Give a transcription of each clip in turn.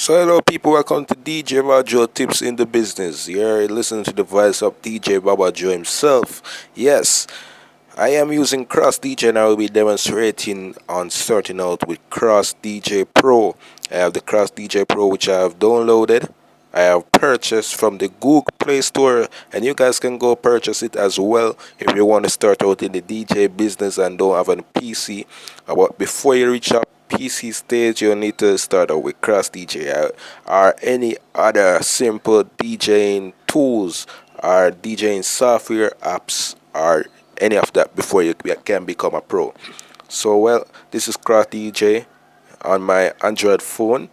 So hello people, welcome to DJ Baba Joe Tips in the Business. You're listening to the voice of DJ Baba Joe himself. Yes, I am using Cross DJ and I will be demonstrating on starting out with Cross DJ Pro. I have the Cross DJ Pro which I have downloaded. I have purchased from the Google Play Store, and you guys can go purchase it as well if you want to start out in the DJ business and don't have a PC. But before you reach a PC stage, you need to start out with Cross DJ or any other simple DJing tools or DJing software apps or any of that before you can become a pro. So well, this is Cross DJ on my Android phone.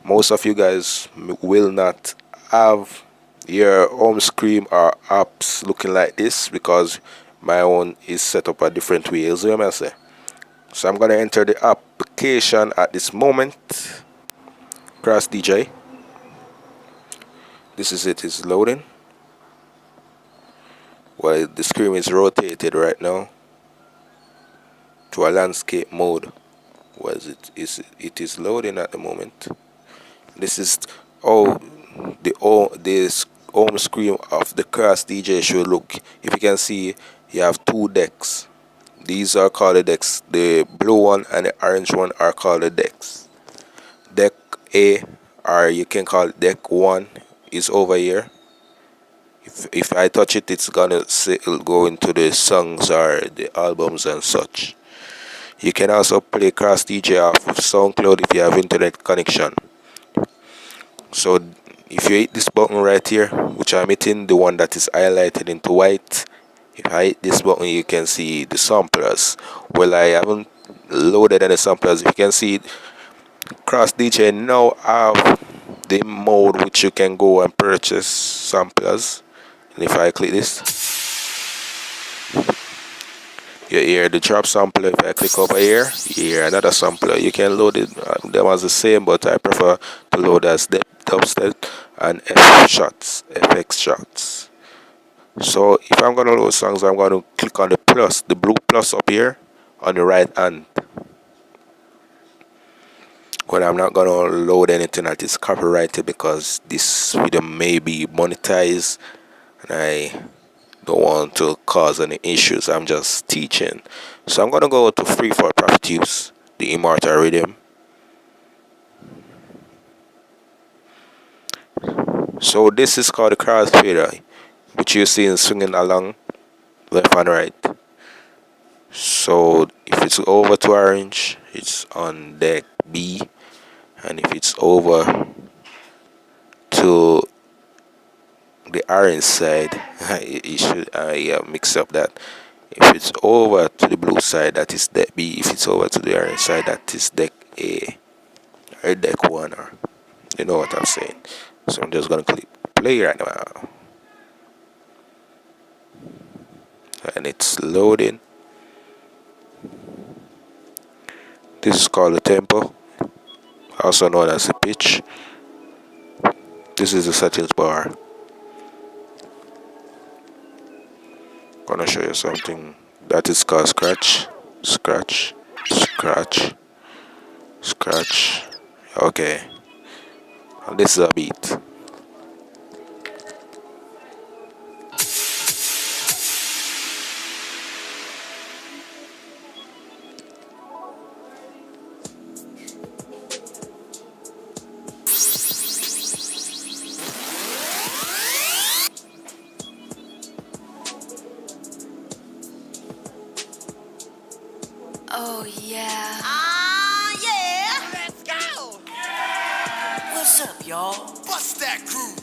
Most of you guys will not have your home screen or apps looking like this because my own is set up a different way. As I say. So I'm gonna enter the application at this moment. Cross DJ. This is it. It's loading. Well, the screen is rotated right now to a landscape mode. It is loading at the moment. This is this home screen of the Cross DJ should look. If you can see, you have two decks. These are called the decks. The blue one and the orange one are called the decks. Deck A, or you can call it deck 1, is over here. If I touch it, it'll go into the songs or the albums and such. You can also play Cross DJ off of SoundCloud if you have internet connection. So if you hit this button right here, which I'm hitting, the one that is highlighted into white, if I hit this button you can see the samplers. Well, I haven't loaded any samplers. If you can see, Cross DJ now have the mode which you can go and purchase samplers. And if I click this, you hear the drop sampler. If I click over here, you hear another sampler. You can load it, them as the same, but I prefer to load as dubstep and FX shots. So if I'm gonna load songs, I'm gonna click on the plus, the blue plus up here on the right hand. But I'm not gonna load anything that is copyrighted because this video may be monetized and I don't want to cause any issues. I'm just teaching. So I'm gonna go to free for profit use, the immortal rhythm. So this is called the crossfader, which you see swinging along left and right. So if it's over to orange, it's on deck B, and if it's over to the orange side, I mix up that. If it's over to the blue side, that is deck B. If it's over to the orange side, that is deck A or deck 1, or you know what I'm saying. So I'm just gonna click play right now, and it's loading. This is called the tempo, also known as the pitch. This is the settings bar. Gonna show you something that is called scratch. Okay, and this is a beat. Oh yeah. Ah, yeah. Let's go. What's up, y'all? Bust that groove.